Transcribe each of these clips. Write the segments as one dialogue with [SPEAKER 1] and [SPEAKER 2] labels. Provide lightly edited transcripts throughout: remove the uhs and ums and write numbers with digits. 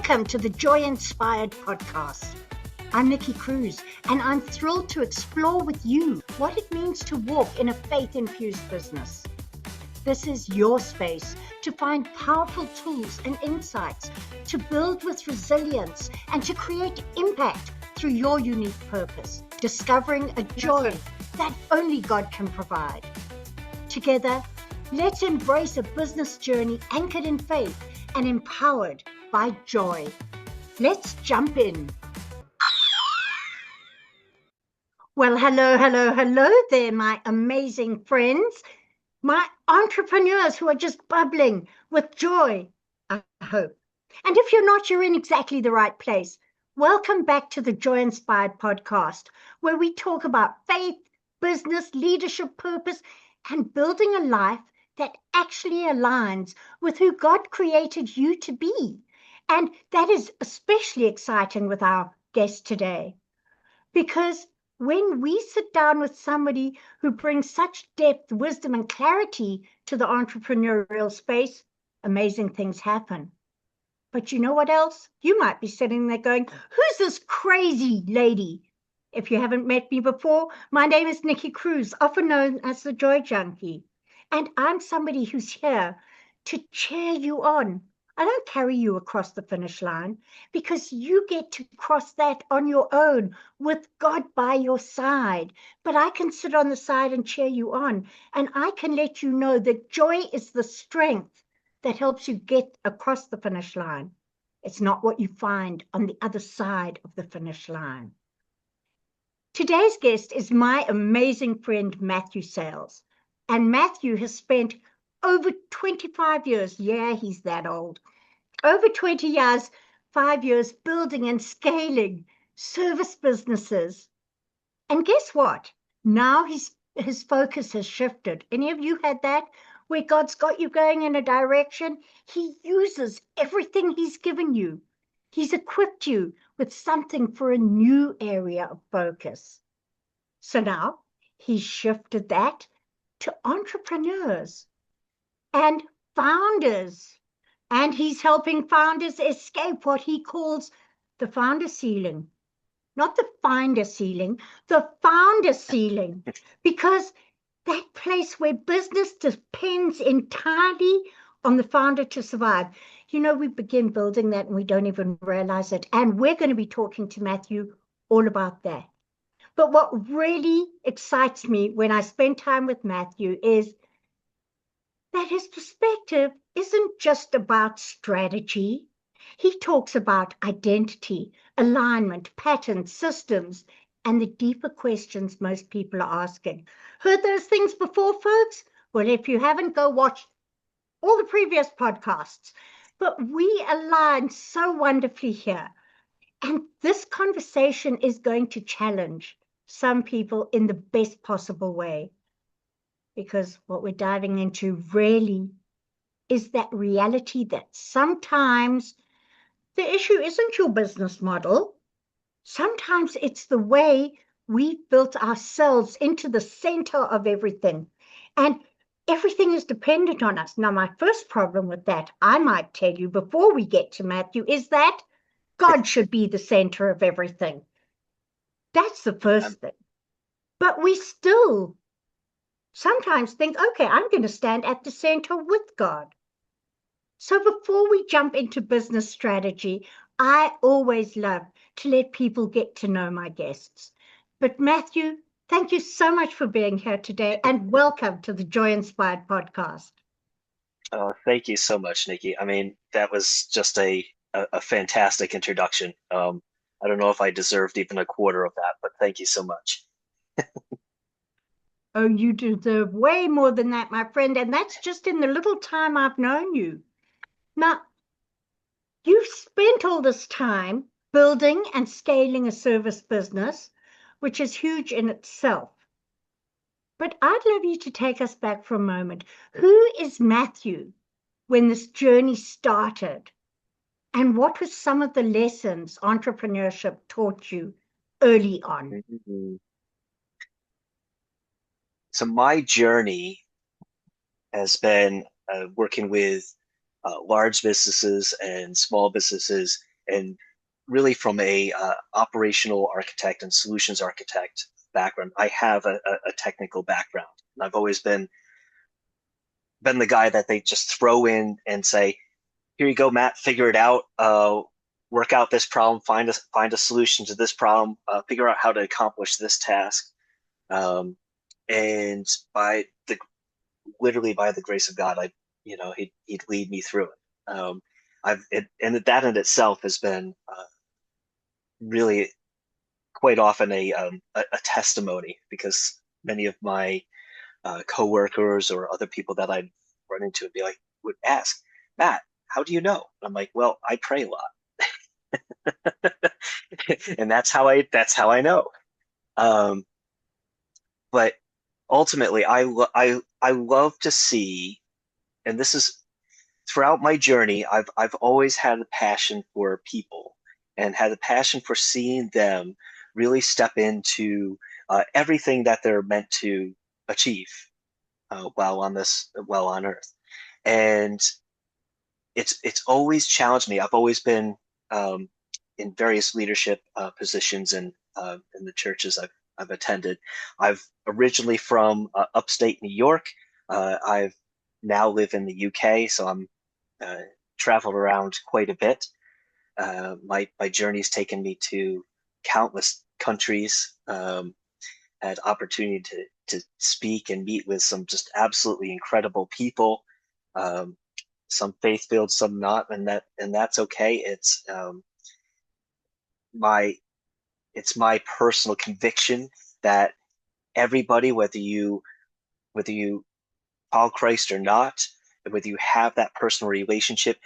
[SPEAKER 1] Welcome to the Joy Inspired podcast. I'm Nikki Cruise, and I'm thrilled to explore with you what it means to walk in a faith-infused business. This is your space to find powerful tools and insights, to build with resilience, and to create impact through your unique purpose, discovering a joy that only God can provide. Together, let's embrace a business journey anchored in faith and empowered by joy. Let's jump in. Well, hello there, my amazing friends, my entrepreneurs who are just bubbling with joy, I hope. And if you're not, you're in exactly the right place. Welcome back to the Joy Inspired podcast, where we talk about faith, business, leadership, purpose, and building a life that actually aligns with who God created you to be. And that is especially exciting with our guest today, because when we sit down with somebody who brings such depth, wisdom, and clarity to the entrepreneurial space, amazing things happen. But you know what else? You might be sitting there going, who's this crazy lady? If you haven't met me before, my name is Nikki Cruise, often known as the Joy Junkie. And I'm somebody who's here to cheer you on. I don't carry you across the finish line, because you get to cross that on your own with God by your side. But I can sit on the side and cheer you on. And I can let you know that joy is the strength that helps you get across the finish line. It's not what you find on the other side of the finish line. Today's guest is my amazing friend, Matthew Sayles. And Matthew has spent over 25 years, yeah, he's that old, over 20 years, 5 years building and scaling service businesses. And guess what? Now his focus has shifted. Any of you had that? Where God's got you going in a direction, he uses everything he's given you. He's equipped you with something for a new area of focus. So now he's shifted that to entrepreneurs and founders. And he's helping founders escape what he calls the founder ceiling. Not the finder ceiling, the founder ceiling. Because that place where business depends entirely on the founder to survive. You know, we begin building that and we don't even realize it. And we're going to be talking to Matthew all about that. But what really excites me when I spend time with Matthew is that his perspective isn't just about strategy. He talks about identity, alignment, patterns, systems, and the deeper questions most people are asking. Heard those things before, folks? Well, if you haven't, go watch all the previous podcasts. But we align so wonderfully here. And this conversation is going to challenge some people in the best possible way. Because what we're diving into really is that reality that sometimes the issue isn't your business model. Sometimes it's the way we've built ourselves into the center of everything. And everything is dependent on us. Now, my first problem with that, I might tell you before we get to Matthew, is that God should be the center of everything. That's the first thing. But we still sometimes think, okay, I'm going to stand at the center with God. So before we jump into business strategy, I always love to let people get to know my guests. But Matthew, thank you so much for being here today, and welcome to the Joy Inspired podcast.
[SPEAKER 2] Oh, thank you so much, Nikki. I mean, that was just a fantastic introduction. I don't know if I deserved even a quarter of that, but thank you so much.
[SPEAKER 1] Oh, you deserve way more than that, my friend, and that's just in the little time I've known you. Now, you've spent all this time building and scaling a service business, which is huge in itself. But I'd love you to take us back for a moment. Who is Matthew when this journey started? And what were some of the lessons entrepreneurship taught you early on?
[SPEAKER 2] So my journey has been working with large businesses and small businesses and really from a operational architect and solutions architect background. I have a technical background. I've always been the guy that they just throw in and say, "Here you go, Matt. Figure it out. Work out this problem. Find a solution to this problem. Figure out how to accomplish this task." And literally by the grace of God, he'd lead me through it. And that in itself has been really quite often a testimony, because many of my coworkers or other people that I'd run into would ask, "Matt, how do you know?" I'm like, "Well, I pray a lot." And that's how I know. But ultimately, I love to see, and this is throughout my journey, I've always had a passion for people and had a passion for seeing them really step into everything that they're meant to achieve while on Earth. And it's always challenged me. I've always been in various leadership positions in the churches I've attended. I've originally from upstate New York. I've now live in the UK, so I'm traveled around quite a bit. My journey's taken me to countless countries. Had opportunity to speak and meet with some just absolutely incredible people. Some faith-filled, some not, and that's okay. It's my personal conviction that everybody, whether you follow Christ or not, and whether you have that personal relationship,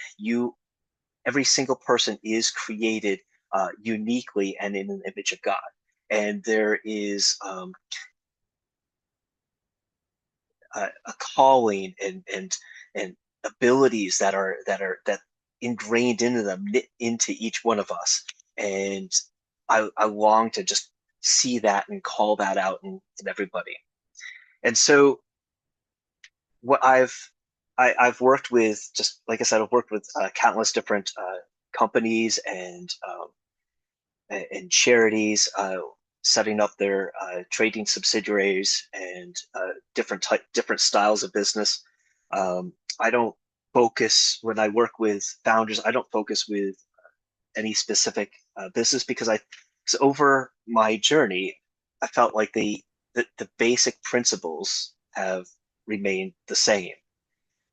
[SPEAKER 2] every single person is created uniquely and in an image of God. And there is a calling and abilities that ingrained into them, knit into each one of us. And I long to just see that and call that out in everybody. And so what I've worked with, just like I said, I've worked with countless different companies and charities, setting up their trading subsidiaries and different styles of business. I don't focus when I work with founders. I don't focus with any specific business, because over my journey, I felt like the basic principles have remained the same,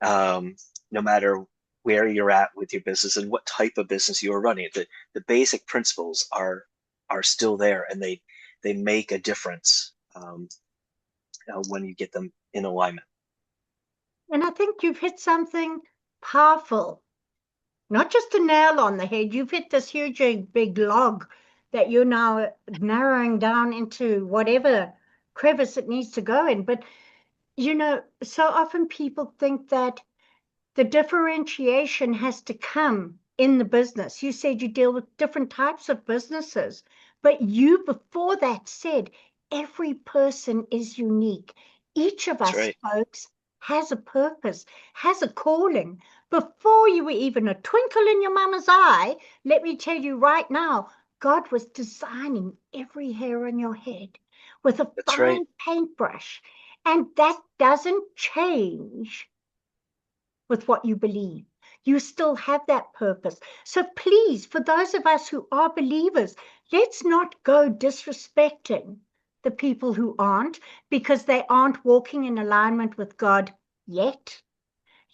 [SPEAKER 2] no matter where you're at with your business and what type of business you are running. The basic principles are still there, and they make a difference when you get them in alignment.
[SPEAKER 1] And I think you've hit something powerful, not just a nail on the head. You've hit this huge big log that you're now narrowing down into whatever crevice it needs to go in. But, so often people think that the differentiation has to come in the business. You said you deal with different types of businesses, but you before that said every person is unique. Each of
[SPEAKER 2] That's
[SPEAKER 1] us
[SPEAKER 2] right.
[SPEAKER 1] folks has a purpose, has a calling. Before you were even a twinkle in your mama's eye, let me tell you right now, God was designing every hair on your head with a
[SPEAKER 2] That's right.
[SPEAKER 1] fine paintbrush. And that doesn't change with what you believe. You still have that purpose. So please, for those of us who are believers, let's not go disrespecting the people who aren't, because they aren't walking in alignment with God yet.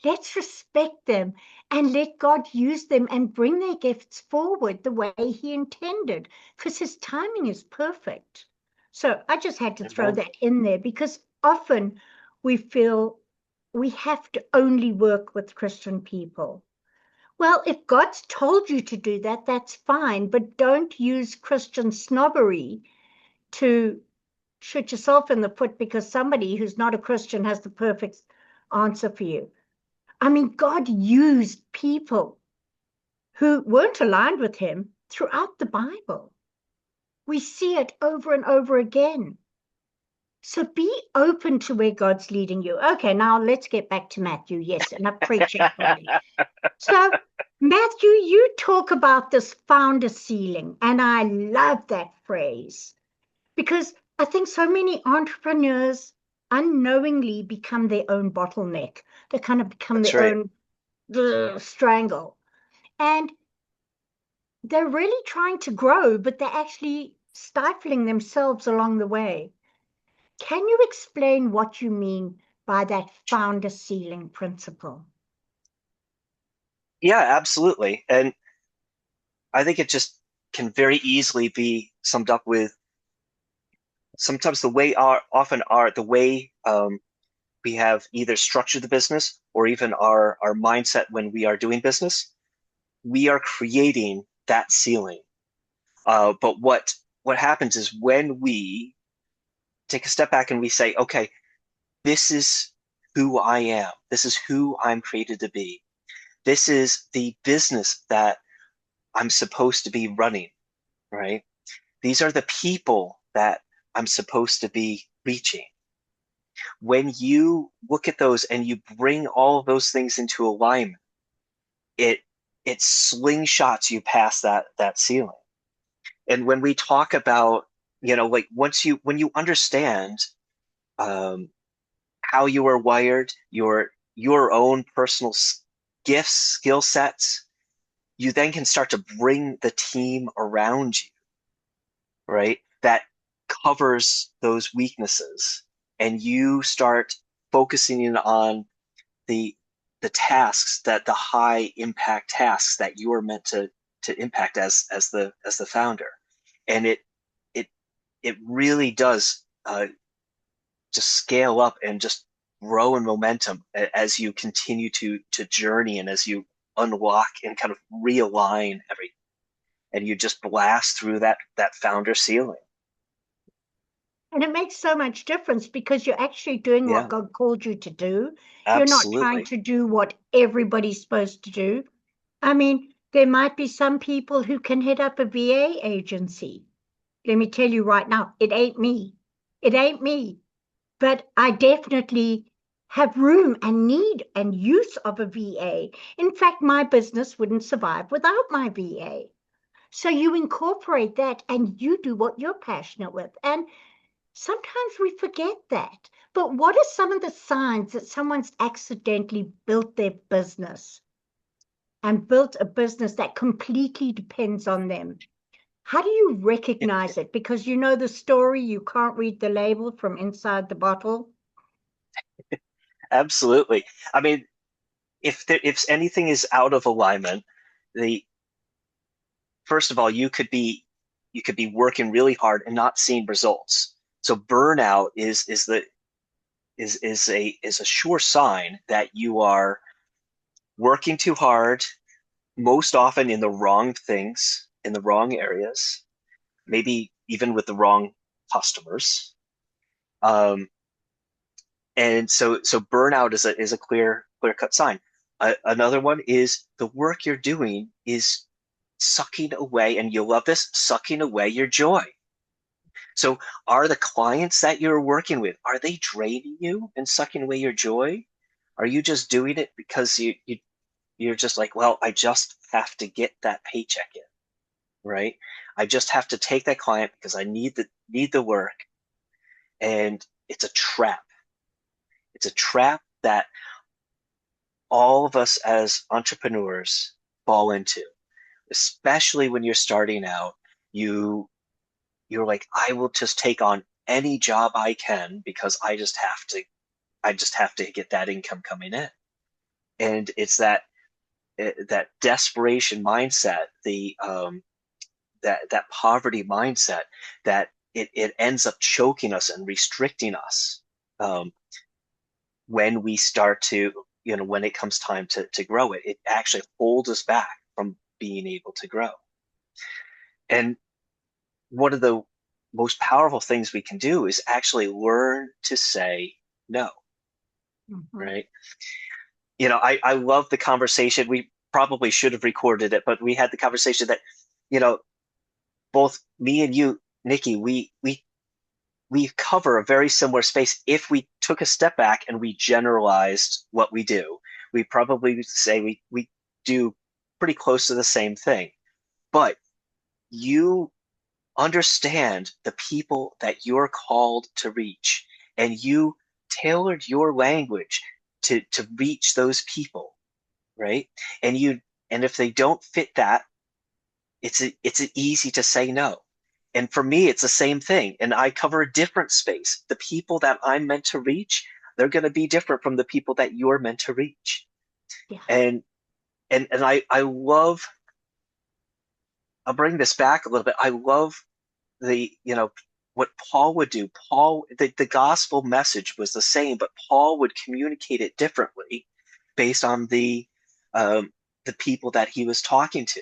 [SPEAKER 1] Let's respect them and let God use them and bring their gifts forward the way He intended, because His timing is perfect. So I just had to throw
[SPEAKER 2] Amen.
[SPEAKER 1] that in there, because often we feel we have to only work with Christian people. Well, if God's told you to do that, that's fine, but don't use Christian snobbery to shoot yourself in the foot because somebody who's not a Christian has the perfect answer for you. I mean, God used people who weren't aligned with Him throughout the Bible. We see it over and over again. So be open to where God's leading you. Okay, now let's get back to Matthew. Yes, enough preaching for me. So Matthew, you talk about this founder ceiling, and I love that phrase because I think so many entrepreneurs unknowingly become their own bottleneck. They kind of become
[SPEAKER 2] That's
[SPEAKER 1] their
[SPEAKER 2] right.
[SPEAKER 1] own strangle. And they're really trying to grow, but they're actually stifling themselves along the way. Can you explain what you mean by that founder ceiling principle?
[SPEAKER 2] Yeah, absolutely. And I think it just can very easily be summed up with sometimes the way we have either structured the business or even our mindset when we are doing business, we are creating that ceiling. But what happens is when we take a step back and we say, okay, this is who I am. This is who I'm created to be. This is the business that I'm supposed to be running, right? These are the people that I'm supposed to be reaching. When you look at those and you bring all of those things into alignment, it it slingshots you past that ceiling. And when we talk about, like when you understand um, how you are wired, your own personal gifts, skill sets, you then can start to bring the team around you, right? That covers those weaknesses, and you start focusing in on the the tasks that the high impact tasks that you are meant to impact as the founder, and it it really does just scale up and just grow in momentum as you continue to journey and as you unlock and kind of realign everything, and you just blast through that founder ceiling.
[SPEAKER 1] And it makes so much difference because you're actually doing what
[SPEAKER 2] Yeah,
[SPEAKER 1] God called you to do. You're not trying
[SPEAKER 2] absolutely.
[SPEAKER 1] to do what everybody's supposed to do. I mean, there might be some people who can head up a VA agency. Let me tell you right now, it ain't me. It ain't me. But I definitely have room and need and use of a VA. In fact, my business wouldn't survive without my VA. So you incorporate that and you do what you're passionate with. And sometimes we forget that. But what are some of the signs that someone's accidentally built their business and built a business that completely depends on them? How do you recognize it? Because you know the story, you can't read the label from inside the bottle.
[SPEAKER 2] Absolutely. I mean, if anything is out of alignment, the first of all, you could be working really hard and not seeing results. So burnout is a sure sign that you are working too hard, most often in the wrong things, in the wrong areas, maybe even with the wrong customers. Um, and so burnout is a clear cut sign. Another one is the work you're doing is sucking away, and you'll love this, sucking away your joy. So are the clients that you're working with, are they draining you and sucking away your joy? Are you just doing it because you're just like, well, I just have to get that paycheck in, right? I just have to take that client because I need the work. And it's a trap. It's a trap that all of us as entrepreneurs fall into, especially when you're starting out. You you're like, I will just take on any job I can because I just have to get that income coming in. And it's that desperation mindset, that poverty mindset, that it ends up choking us and restricting us when we start to, when it comes time to grow it actually holds us back from being able to grow. And one of the most powerful things we can do is actually learn to say no,
[SPEAKER 1] Mhm.
[SPEAKER 2] right? I love the conversation. We probably should have recorded it, but we had the conversation that, you know, both me and you, Nikki, we cover a very similar space. If we took a step back and we generalized what we do, we probably would say we do pretty close to the same thing. But you understand the people that you're called to reach, and you tailored your language to reach those people, right? And if they don't fit that, it's easy to say no. And for me, it's the same thing. And I cover a different space. The people that I'm meant to reach, they're going to be different from the people that you're meant to reach.
[SPEAKER 1] Yeah.
[SPEAKER 2] And I love, I'll bring this back a little bit. I love what Paul would do. The gospel message was the same, but Paul would communicate it differently based on the people that he was talking to,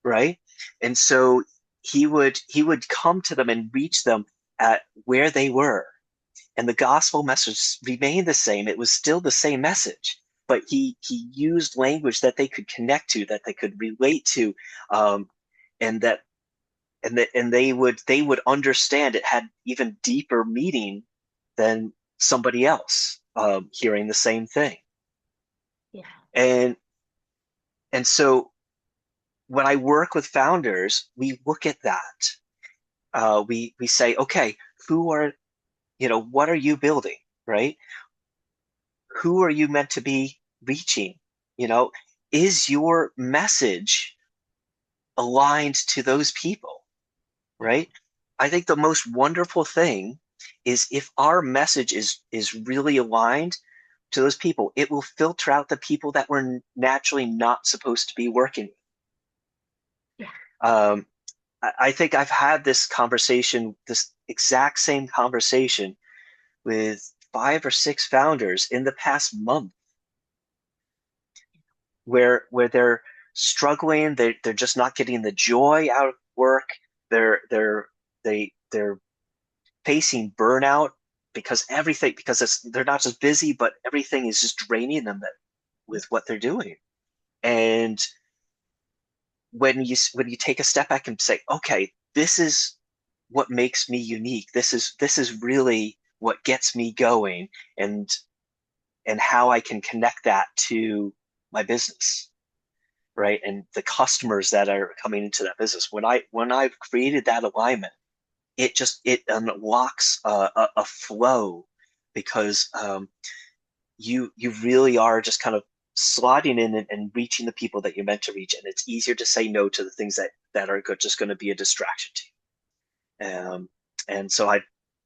[SPEAKER 2] right? And so he would come to them and reach them at where they were, and the gospel message remained the same. It was still the same message, but he used language that they could connect to, that they could relate to, and that and they would understand it had even deeper meaning than somebody else hearing the same thing.
[SPEAKER 1] Yeah.
[SPEAKER 2] And so when I work with founders, we look at that. We say, okay, what are you building, right? Who are you meant to be reaching? Is your message aligned to those people, right? I think the most wonderful thing is if our message is really aligned to those people, it will filter out the people that we're naturally not supposed to be working with.
[SPEAKER 1] Yeah.
[SPEAKER 2] I think I've had this exact same conversation with 5 or 6 founders in the past month, where they're struggling, they're just not getting the joy out of work. They're facing burnout because they're not just busy, but everything is just draining them with what they're doing. And when you take a step back and say, okay, this is what makes me unique. This is really what gets me going, and how I can connect that to my business, right? And the customers that are coming into that business. When I've created that alignment, it unlocks a flow, because you really are just kind of slotting in and reaching the people that you're meant to reach, and it's easier to say no to the things that are just going to be a distraction to you. And so I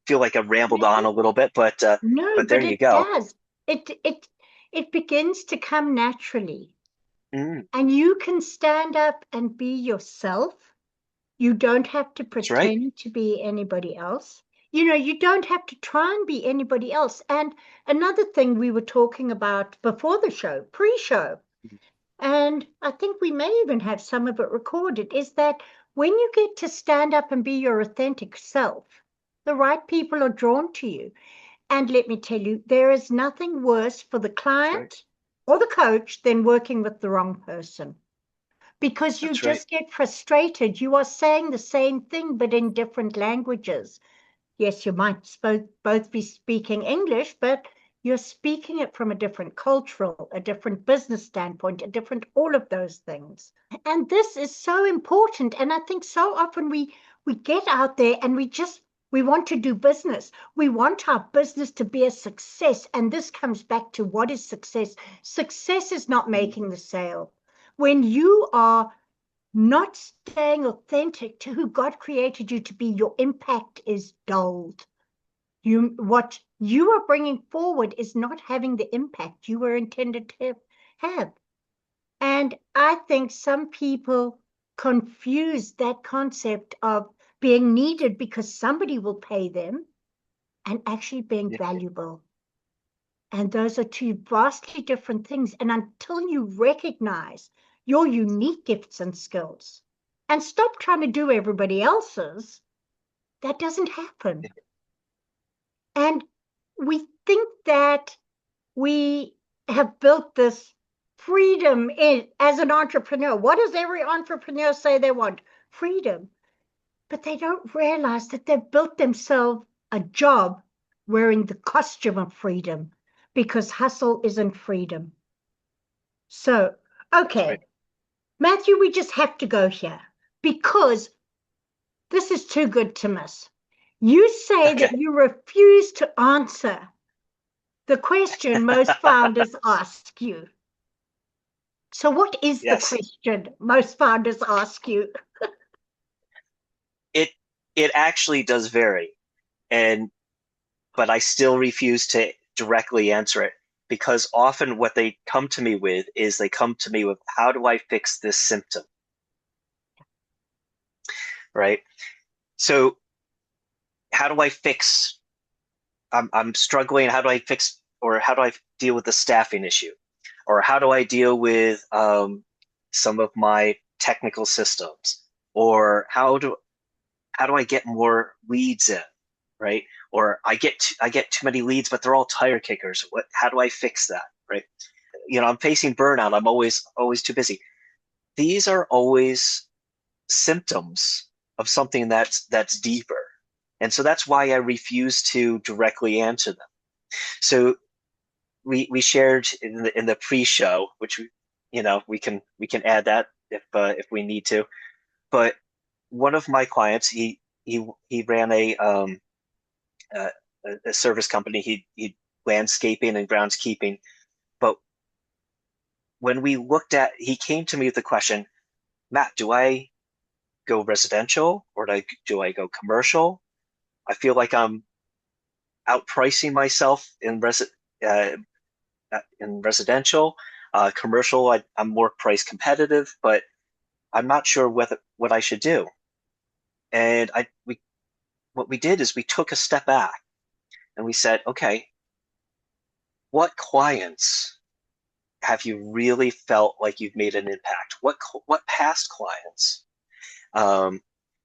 [SPEAKER 2] feel like I've rambled on a little bit, but
[SPEAKER 1] No,
[SPEAKER 2] there
[SPEAKER 1] but
[SPEAKER 2] you
[SPEAKER 1] it
[SPEAKER 2] go.
[SPEAKER 1] does. It begins to come naturally.
[SPEAKER 2] Mm,
[SPEAKER 1] And you can stand up and be yourself. You don't have to
[SPEAKER 2] that's right.
[SPEAKER 1] pretend to be anybody else. You don't have to try and be anybody else. And another thing we were talking about before the show, pre-show, and I think we may even have some of it recorded, is that when you get to stand up and be your authentic self, the right people are drawn to you. And let me tell you, there is nothing worse for the
[SPEAKER 2] That's right.
[SPEAKER 1] client or the coach than working with the wrong person, because you
[SPEAKER 2] That's right.
[SPEAKER 1] just get frustrated. You are saying the same thing, but in different languages. Yes, you might both be speaking English, but you're speaking it from a different cultural, a different business standpoint, a different all of those things. And this is so important. And I think so often we get out there and we want to do business. We want our business to be a success. And this comes back to, what is success? Success is not
[SPEAKER 2] Mm,
[SPEAKER 1] making the sale. When you are not staying authentic to who God created you to be, your impact is dulled. What you are bringing forward is not having the impact you were intended to have. And I think some people confuse that concept of being needed because somebody will pay them, and actually being
[SPEAKER 2] yeah.
[SPEAKER 1] valuable. And those are two vastly different things. And until you recognize your unique gifts and skills and stop trying to do everybody else's, that doesn't happen. And we think that we have built this freedom as an entrepreneur. What does every entrepreneur say they want? Freedom. But they don't realize that they've built themselves a job wearing the costume of freedom, because hustle isn't freedom. So,
[SPEAKER 2] That's right.
[SPEAKER 1] okay, Matthew, we just have to go here because this is too good to miss. You say
[SPEAKER 2] Okay.
[SPEAKER 1] that you refuse to answer the question most founders ask you. So what is the
[SPEAKER 2] Yes.
[SPEAKER 1] question most founders ask you?
[SPEAKER 2] It it actually does vary, and but I still refuse to directly answer it because often what they come to me with is they come to me with how do I fix this symptom, right? So how do I fix I'm struggling, how do I fix or how do I deal with the staffing issue? Or how do I deal with some of my technical systems? Or how do I get more leads in, right? Or I get too many leads, but they're all tire kickers. How do I fix that, right? I'm facing burnout. I'm always too busy. These are always symptoms of something that's deeper. And so that's why I refuse to directly answer them. So we shared in the pre-show, which we can add that if we need to. But one of my clients, he ran a, a service company. He landscaping and groundskeeping. But when we looked at, he came to me with the question, Matt, do I go residential or do I go commercial? I feel like I'm outpricing myself uh, in residential. Commercial, I'm more price competitive, but I'm not sure what I should do. And what we did is we took a step back and we said, okay, what clients have you really felt like you've made an impact? What past clients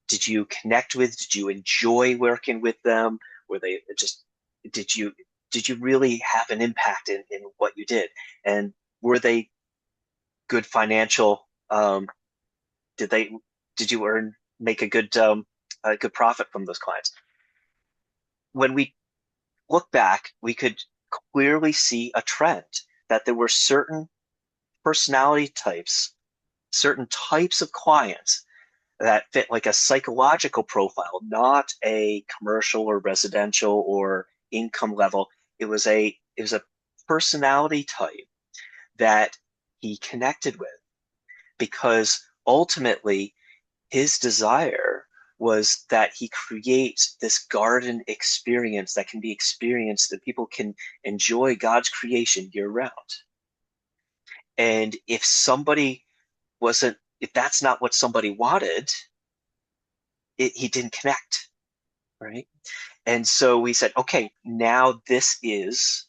[SPEAKER 2] did you connect with? Did you enjoy working with them? Were they just did you did you really have an impact in what you did? And were they good financial? Did they did you make a good profit from those clients? When we look back, we could clearly see a trend that there were certain personality types, certain types of clients that fit like a psychological profile, not a commercial or residential or income level. It was a personality type that he connected with because ultimately his desire was that he creates this garden experience that can be experienced, that people can enjoy God's creation year round. And if that's not what somebody wanted, he didn't connect, right? And so we said, okay, now this is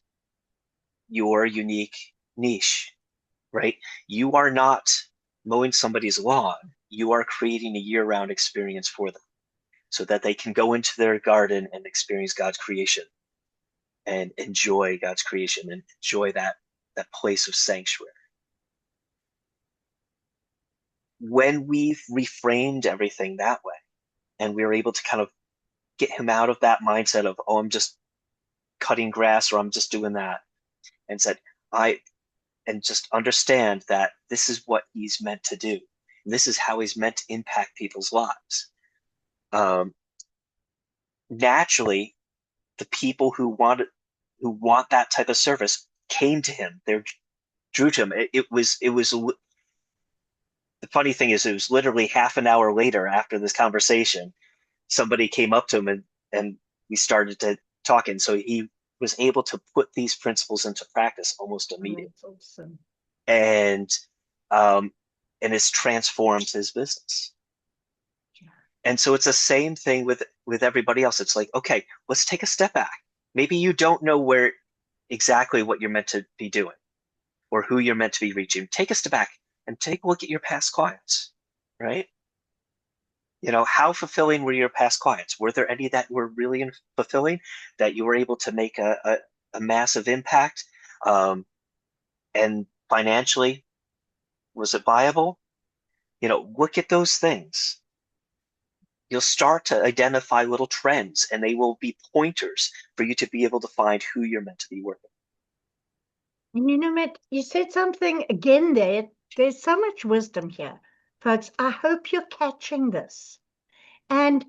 [SPEAKER 2] your unique niche, right? You are not mowing somebody's lawn. You are creating a year-round experience for them so that they can go into their garden and experience God's creation and enjoy God's creation and enjoy that place of sanctuary. When we've reframed everything that way and we were able to kind of get him out of that mindset of, oh, I'm just cutting grass or I'm just doing that, and said, and just understand that this is what he's meant to do. This is how he's meant to impact people's lives. Naturally, the people who want that type of service came to him. They drew to him. It was the funny thing is it was literally half an hour later after this conversation, somebody came up to him and we started to talk. And so he was able to put these principles into practice almost immediately.
[SPEAKER 1] That's awesome.
[SPEAKER 2] And um, and it's transformed his business. And so it's the same thing with everybody else. It's like, okay, let's take a step back. Maybe you don't know where exactly what you're meant to be doing or who you're meant to be reaching. Take a step back and take a look at your past clients, right? How fulfilling were your past clients? Were there any that were really fulfilling, that you were able to make a massive impact? And financially, was it viable? Look at those things. You'll start to identify little trends, and they will be pointers for you to be able to find who you're meant to be working.
[SPEAKER 1] And Matt, you said something again there There's so much wisdom here, folks. I hope you're catching this. And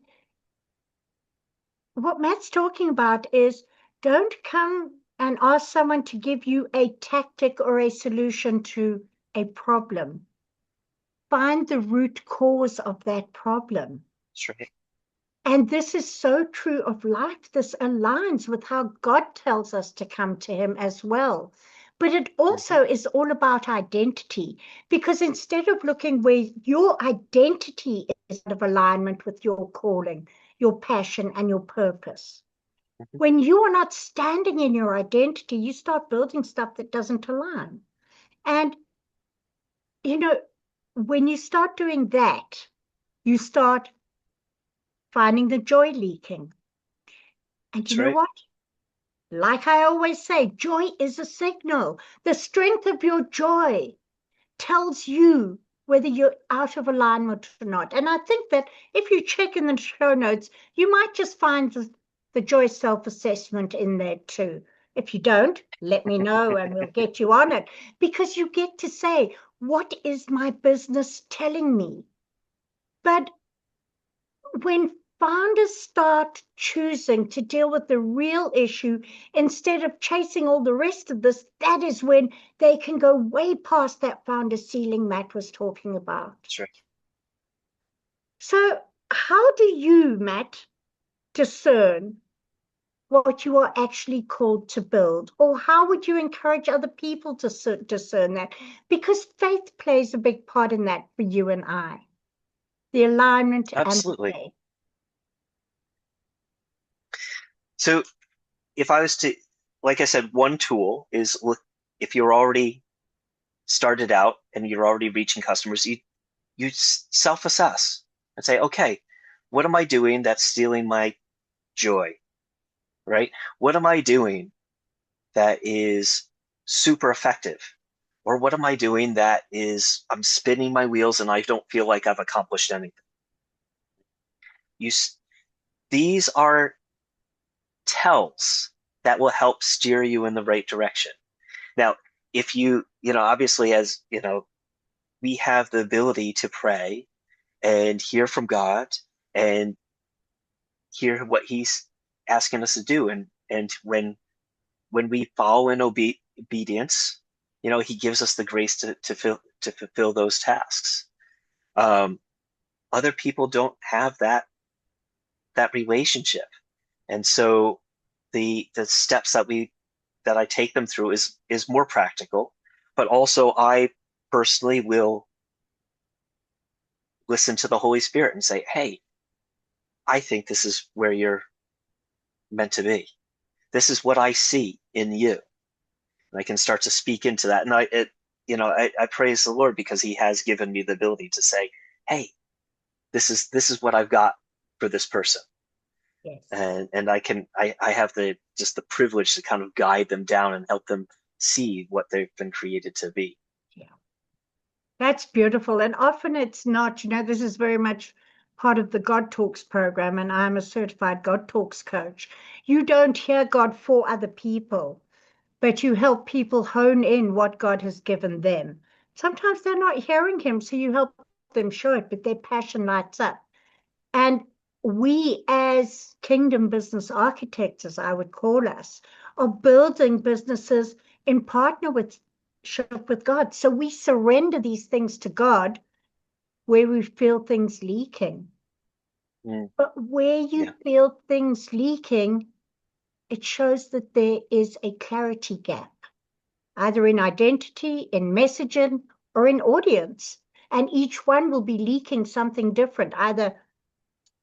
[SPEAKER 1] what Matt's talking about is don't come and ask someone to give you a tactic or a solution to a problem. Find the root cause of that problem.
[SPEAKER 2] That's right.
[SPEAKER 1] And this is so true of life. This aligns with how God tells us to come to him as well. But it also is all about identity, because instead of looking where your identity is out of alignment with your calling, your passion, and your purpose, when you are not standing in your identity, you start building stuff that doesn't align. And, you know, when you start doing that, you start finding the joy leaking. And you
[SPEAKER 2] That's
[SPEAKER 1] know
[SPEAKER 2] right.
[SPEAKER 1] what? Like I always say, joy is a signal. The strength of your joy tells you whether you're out of alignment or not. And I think that if you check in the show notes, you might just find the joy self-assessment in there too. If you don't, let me know and we'll get you on it, because you get to say, what is my business telling me? But when founders start choosing to deal with the real issue instead of chasing all the rest of this, that is when they can go way past that founder ceiling Matt was talking about.
[SPEAKER 2] That's right.
[SPEAKER 1] So how do you, Matt, discern what you are actually called to build? Or how would you encourage other people to discern that? Because faith plays a big part in that for you and I. The alignment and the
[SPEAKER 2] Absolutely.
[SPEAKER 1] faith.
[SPEAKER 2] So if I was to, like I said, one tool is look, if you're already started out and you're already reaching customers, you self-assess and say, okay, what am I doing that's stealing my joy, right? What am I doing that is super effective? Or what am I doing that is I'm spinning my wheels and I don't feel like I've accomplished anything? You, these are tells that will help steer you in the right direction. Now, if obviously, as you know, we have the ability to pray and hear from God and hear what He's asking us to do. And when we follow in obedience, He gives us the grace to fulfill those tasks. Other people don't have that relationship, and so the steps that I take them through is more practical, but also I personally will listen to the Holy Spirit and say, "Hey, I think this is where you're meant to be. This is what I see in you." And I can start to speak into that. And I praise the Lord because He has given me the ability to say, "Hey, this is what I've got for this person."
[SPEAKER 1] Yes.
[SPEAKER 2] And I have the privilege to kind of guide them down and help them see what they've been created to be.
[SPEAKER 1] Yeah. That's beautiful. And often it's not, this is very much part of the God Talks program, and I'm a certified God Talks coach. You don't hear God for other people, but you help people hone in what God has given them. Sometimes they're not hearing Him, so you help them show it, but their passion lights up. And we, as kingdom business architects, as I would call us, are building businesses in partnership with God. So we surrender these things to God where we feel things leaking.
[SPEAKER 2] Mm,
[SPEAKER 1] But where you
[SPEAKER 2] yeah,
[SPEAKER 1] feel things leaking, it shows that there is a clarity gap, either in identity, in messaging, or in audience. And each one will be leaking something different, either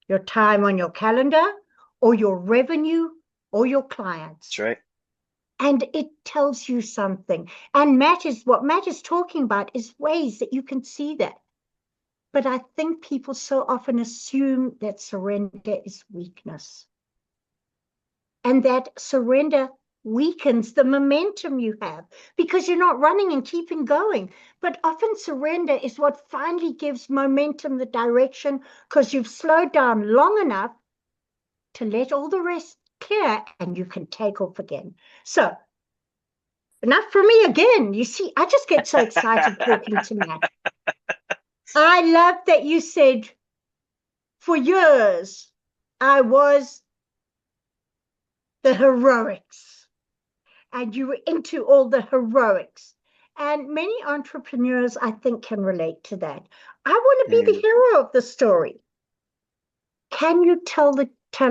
[SPEAKER 1] your time on your calendar, or your revenue, or your
[SPEAKER 2] that's
[SPEAKER 1] clients.
[SPEAKER 2] right.
[SPEAKER 1] And it tells you something. And what Matt is talking about is ways that you can see that. But I think people so often assume that surrender is weakness. And that surrender weakens the momentum you have because you're not running and keeping going. But often surrender is what finally gives momentum the direction, because you've slowed down long enough to let all the rest clear and you can take off again. So enough for me again. You see, I just get so excited talking to Matt. I love that you said, for years, I was the heroics, and you were into all the heroics. And many entrepreneurs, I think, can relate to that. I want to be the hero of the story. Can you tell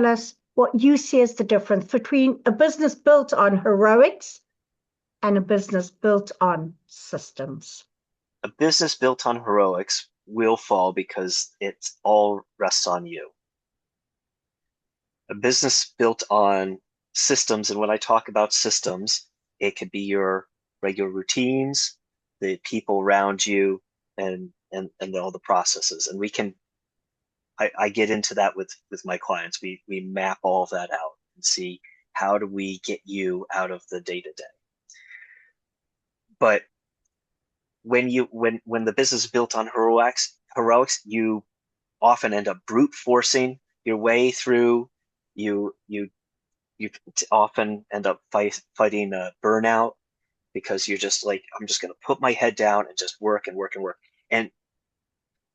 [SPEAKER 1] us what you see as the difference between a business built on heroics and a business built on systems?
[SPEAKER 2] A business built on heroics will fall because it all rests on you. A business built on systems, and when I talk about systems, it could be your regular routines, the people around you, and all the processes. And I get into that with my clients. We map all of that out and see how do we get you out of the day to day. But when the business is built on heroics, you often end up brute forcing your way through. You often end up fighting a burnout because you're just like, I'm just going to put my head down and just work and work and work. And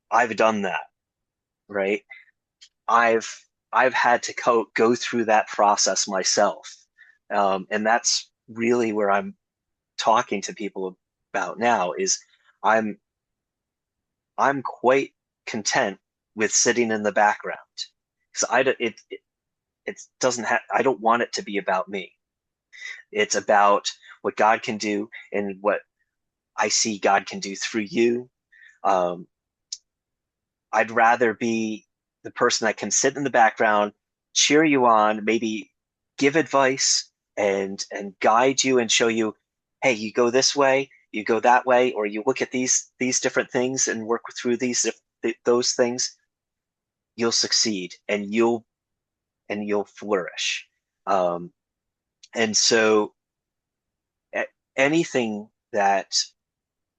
[SPEAKER 2] I've done that, right? I've had to go through that process myself. And that's really where I'm talking to people about now is I'm quite content with sitting in the background because it doesn't have, I don't want it to be about me. It's about what God can do and what I see God can do through you. I'd rather be the person that can sit in the background, cheer you on, maybe give advice and guide you and show you, hey, you go this way, you go that way, or you look at these different things and work through those things. You'll succeed and you'll flourish. And so anything that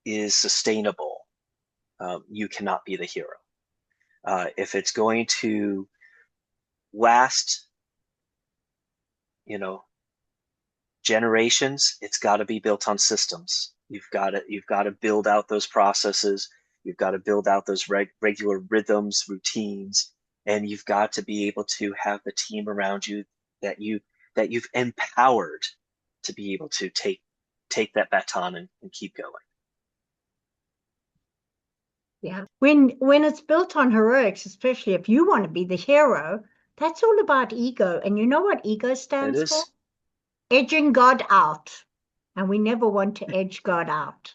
[SPEAKER 2] is sustainable, you cannot be the hero. If it's going to last, generations, it's got to be built on systems. You've got to build out those processes. You've got to build out those regular rhythms, routines, and you've got to be able to have the team around you that you've empowered to be able to take that baton and keep going.
[SPEAKER 1] Yeah. When it's built on heroics, especially if you want to be the hero, that's all about ego. And you know what ego stands for? Edging God out. And we never want to edge God out.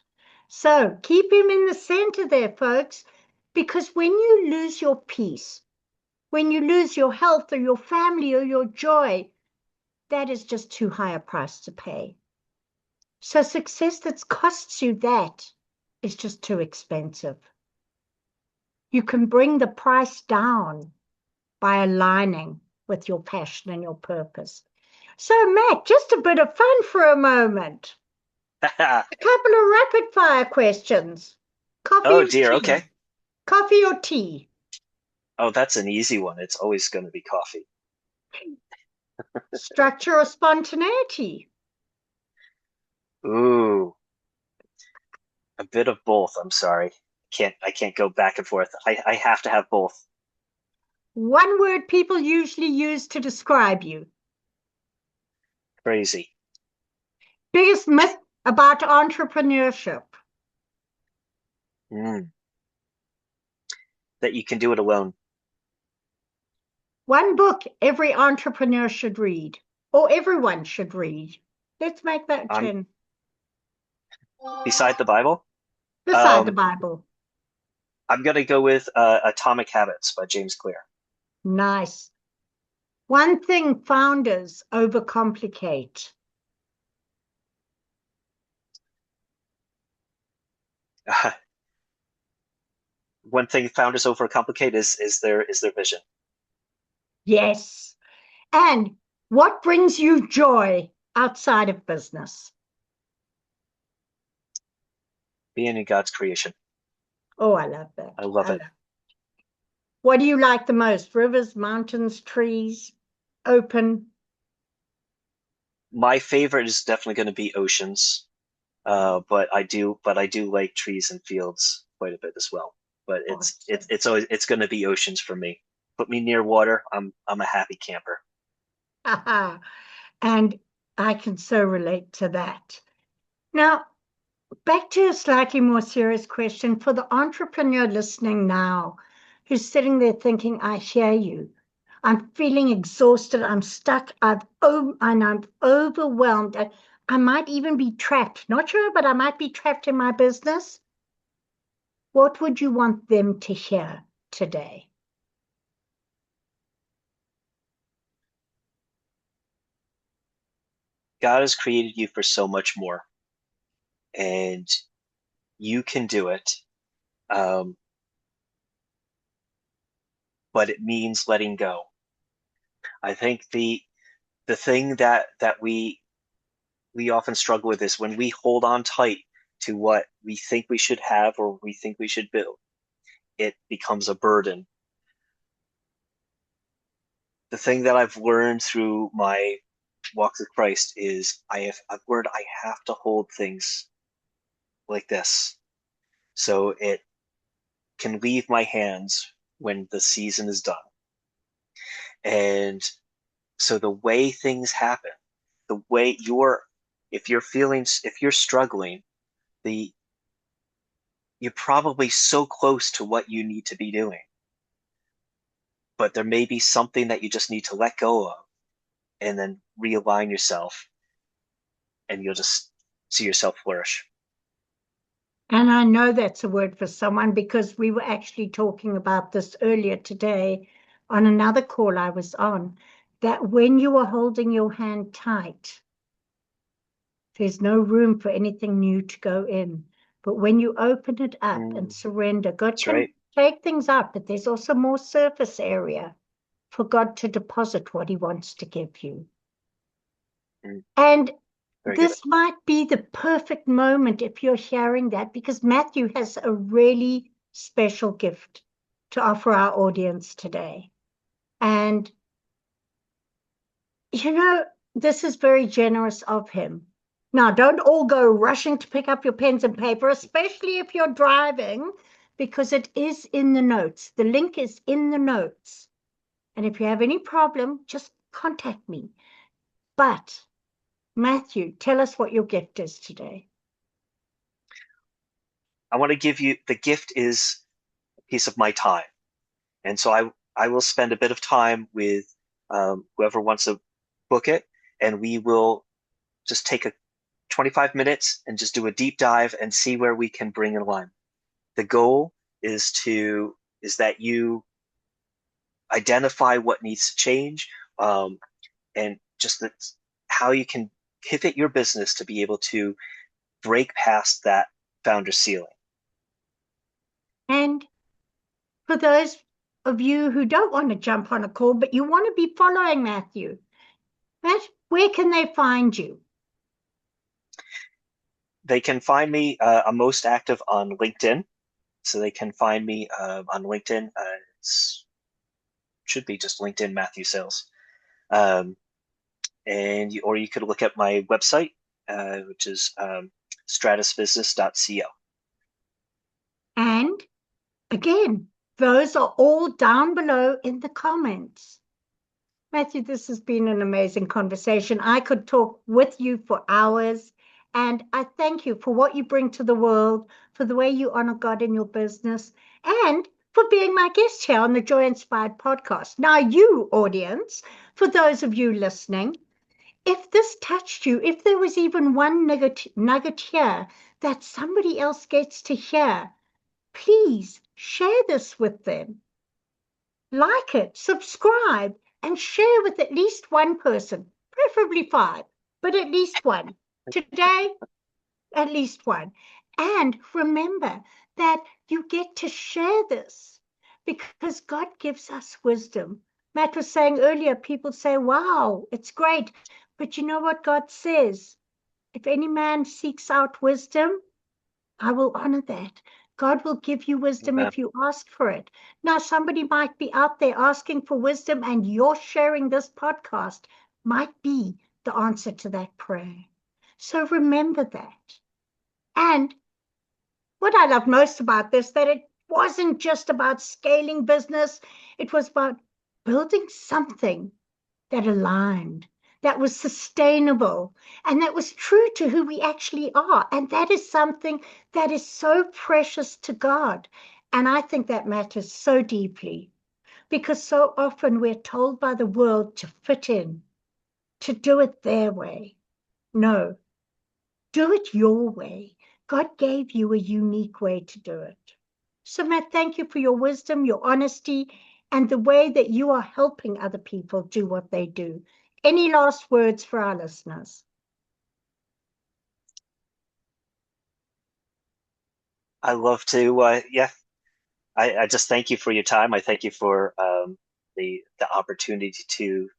[SPEAKER 1] So keep him in the center there, folks, because when you lose your peace, when you lose your health or your family or your joy, that is just too high a price to pay. So success that costs you that is just too expensive. You can bring the price down by aligning with your passion and your purpose. So, Matt, just a bit of fun for a moment. A couple of rapid fire questions. Coffee
[SPEAKER 2] Oh
[SPEAKER 1] or
[SPEAKER 2] dear,
[SPEAKER 1] tea?
[SPEAKER 2] okay.
[SPEAKER 1] Coffee or tea?
[SPEAKER 2] Oh, that's an easy one. It's always going to be coffee.
[SPEAKER 1] Structure or spontaneity?
[SPEAKER 2] Ooh, a bit of both. I'm sorry. I can't go back and forth. I have to have both.
[SPEAKER 1] One word people usually use to describe you.
[SPEAKER 2] Crazy.
[SPEAKER 1] Biggest myth about entrepreneurship?
[SPEAKER 2] That you can do it alone.
[SPEAKER 1] One book every entrepreneur should read, or everyone should read. Let's make that 10.
[SPEAKER 2] Beside the Bible?
[SPEAKER 1] Beside the Bible.
[SPEAKER 2] I'm going to go with Atomic Habits by James Clear.
[SPEAKER 1] Nice. One thing founders overcomplicate.
[SPEAKER 2] One thing founders overcomplicate is their vision.
[SPEAKER 1] Yes. And what brings you joy outside of business?
[SPEAKER 2] Being in God's creation.
[SPEAKER 1] Oh, I love that.
[SPEAKER 2] I love it.
[SPEAKER 1] What do you like the most? Rivers, mountains, trees, open?
[SPEAKER 2] My favorite is definitely going to be oceans. But I do like trees and fields quite a bit as well. But
[SPEAKER 1] Awesome.
[SPEAKER 2] it's going to be oceans for me. Put me near water, I'm a happy camper.
[SPEAKER 1] And I can so relate to that. Now, back to a slightly more serious question for the entrepreneur listening now, who's sitting there thinking, I hear you. I'm feeling exhausted. I'm stuck. I'm overwhelmed. I might even be trapped. Not sure, but I might be trapped in my business. What would you want them to hear today?
[SPEAKER 2] God has created you for so much more, and you can do it. Um, but it means letting go. I think the thing that we often struggle with is when we hold on tight to what we think we should have or we think we should build, it becomes a burden. The thing that I've learned through my walk with Christ is I've learned I have to hold things like this so it can leave my hands when the season is done. And so the way things happen, the way if you're struggling, the you're probably so close to what you need to be doing, but there may be something that you just need to let go of and then realign yourself, and you'll just see yourself flourish.
[SPEAKER 1] And I know that's a word for someone because we were actually talking about this earlier today on another call I was on, that when you are holding your hand tight, there's no room for anything new to go in. But when you open it up and surrender, God
[SPEAKER 2] That's
[SPEAKER 1] can
[SPEAKER 2] right.
[SPEAKER 1] take things up, but there's also more surface area for God to deposit what he wants to give you.
[SPEAKER 2] Mm,
[SPEAKER 1] And
[SPEAKER 2] very good.
[SPEAKER 1] this might be the perfect moment if you're hearing that, because Matthew has a really special gift to offer our audience today. And, this is very generous of him. Now, don't all go rushing to pick up your pens and paper, especially if you're driving, because it is in the notes. The link is in the notes. And if you have any problem, just contact me. But Matthew, tell us what your gift is today.
[SPEAKER 2] I want to give you the gift is a piece of my time. And so I will spend a bit of time with whoever wants to book it, and we will just take a 25 minutes and just do a deep dive and see where we can bring in alignment. The goal is that you identify what needs to change, and just how you can pivot your business to be able to break past that founder ceiling.
[SPEAKER 1] And for those of you who don't want to jump on a call, but you want to be following Matthew, where can they find you?
[SPEAKER 2] They can find me. I'm most active on LinkedIn, so they can find me on LinkedIn. It should be just LinkedIn Matthew Sayles, or you could look at my website, which is stratusbusiness.co.
[SPEAKER 1] And again, those are all down below in the comments. Matthew, this has been an amazing conversation. I could talk with you for hours, and I thank you for what you bring to the world, for the way you honor God in your business, and for being my guest here on the Joy Inspired podcast. Now, you audience, for those of you listening, if this touched you, if there was even one nugget here that somebody else gets to hear, please share this with them. Like it, subscribe, and share with at least one person, preferably 5, but at least one. Today, at least one. And remember that you get to share this because God gives us wisdom. Matt was saying earlier, people say, wow, it's great. But you know what God says? If any man seeks out wisdom, I will honor that. God will give you wisdom
[SPEAKER 2] Amen.
[SPEAKER 1] if you ask for it. Now, somebody might be out there asking for wisdom, and you're sharing this podcast might be the answer to that prayer. So remember that. And what I love most about this, that it wasn't just about scaling business. It was about building something that aligned, that was sustainable, and that was true to who we actually are. And that is something that is so precious to God. And I think that matters so deeply, because so often we're told by the world to fit in, to do it their way. No, do it your way. God gave you a unique way to do it. So, Matt, thank you for your wisdom, your honesty, and the way that you are helping other people do what they do. Any last words for our listeners?
[SPEAKER 2] I love to, yeah. I just thank you for your time. I thank you for the opportunity to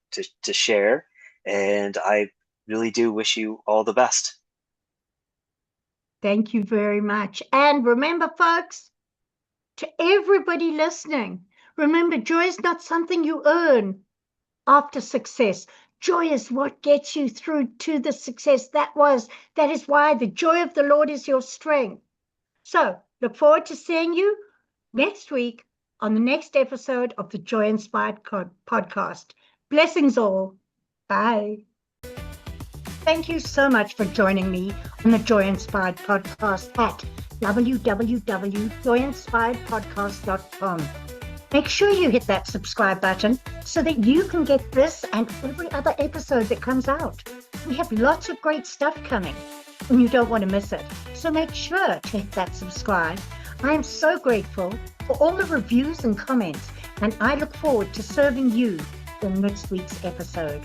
[SPEAKER 2] share, and I really do wish you all the best.
[SPEAKER 1] Thank you very much. And remember, folks, to everybody listening, remember, joy is not something you earn after success. Joy is what gets you through to the success. That is why the joy of the Lord is your strength. So look forward to seeing you next week on the next episode of the Joy Inspired podcast. Blessings all. Bye. Thank you so much for joining me on the Joy Inspired podcast at www.joyinspiredpodcast.com. Make sure you hit that subscribe button so that you can get this and every other episode that comes out. We have lots of great stuff coming, and you don't want to miss it. So make sure to hit that subscribe. I am so grateful for all the reviews and comments, and I look forward to serving you in next week's episode.